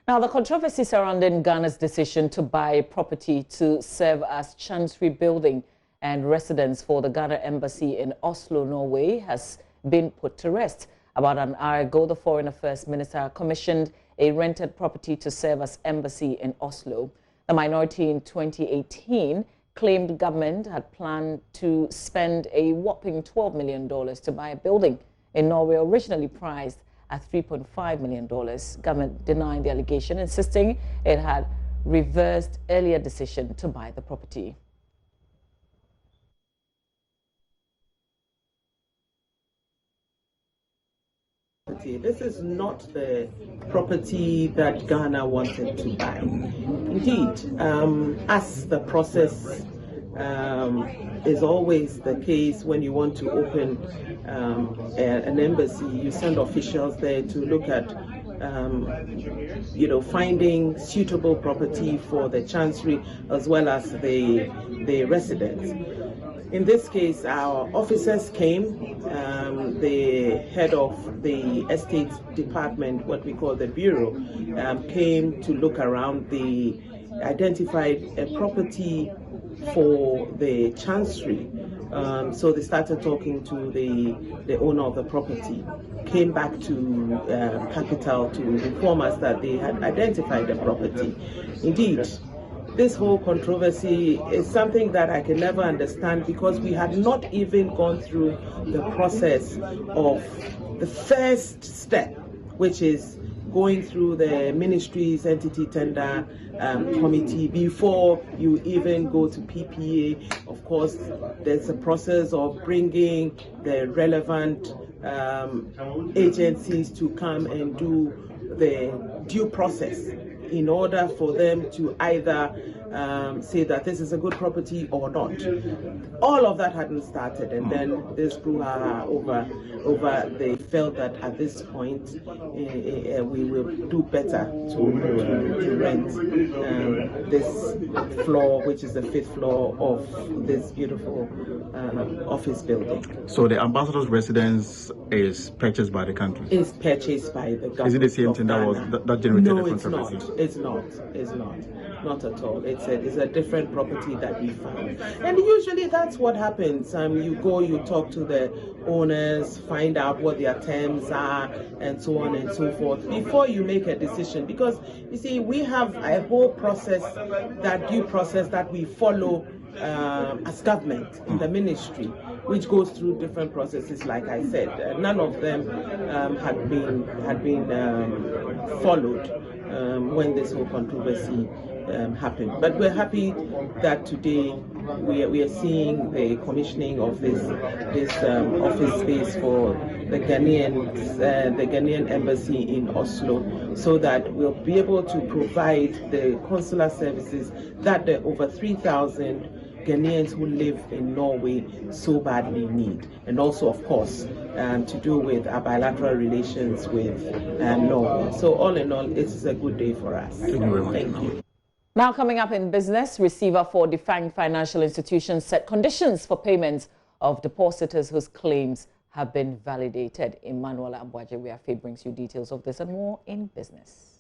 Now, the controversy surrounding Ghana's decision to buy property to serve as Chancery building and residence for the Ghana Embassy in Oslo, Norway, has been put to rest. About an hour ago, the Foreign Affairs Minister commissioned a rented property to serve as embassy in Oslo. The minority in 2018 claimed government had planned to spend a whopping $12 million to buy a building in Norway, originally priced at $3.5 million. Government denied the allegation, insisting it had reversed earlier decision to buy the property. This is not the property that Ghana wanted to buy. Indeed, as the process is always the case when you want to open an embassy, you send officials there to look at finding suitable property for the Chancery as well as the residents. In this case, our officers came. The head of the estate department, what we call the bureau, came to look around. They identified a property for the Chancery. So they started talking to the owner of the property, came back to Capital to inform us that they had identified the property. Indeed, this whole controversy is something that I can never understand, because we had not even gone through the process of the first step, which is going through the ministry's entity tender committee before you even go to PPA. Of course, there's a process of bringing the relevant agencies to come and do the due process in order for them to either say that this is a good property or not. All of that hadn't started, and then this grew over. They felt that at this point we will do better to rent this floor, which is the 5th floor of this beautiful office building. So the ambassador's residence is purchased by the country? Is purchased by the government. Is it the same thing that generated the controversy? No, it's not. It's not at all. It's a different property that we found. And usually that's what happens. You go, you talk to the owners, find out what their terms are, and so on and so forth, before you make a decision. Because, you see, we have a whole process, that due process that we follow as government in the ministry, which goes through different processes. Like I said, none of them had been followed when this whole controversy happened. But we're happy that today we are seeing the commissioning of this office space for the Ghanaian embassy in Oslo, so that we'll be able to provide the consular services that the over 3,000 Ghanaians who live in Norway so badly need, and also, of course, to do with our bilateral relations with Norway. So all in all, it is a good day for us. Thank you very much. Thank you. Now, coming up in business, receiver for defined financial institutions set conditions for payments of depositors whose claims have been validated. Emmanuel Abwaje, brings you details of this and more in business.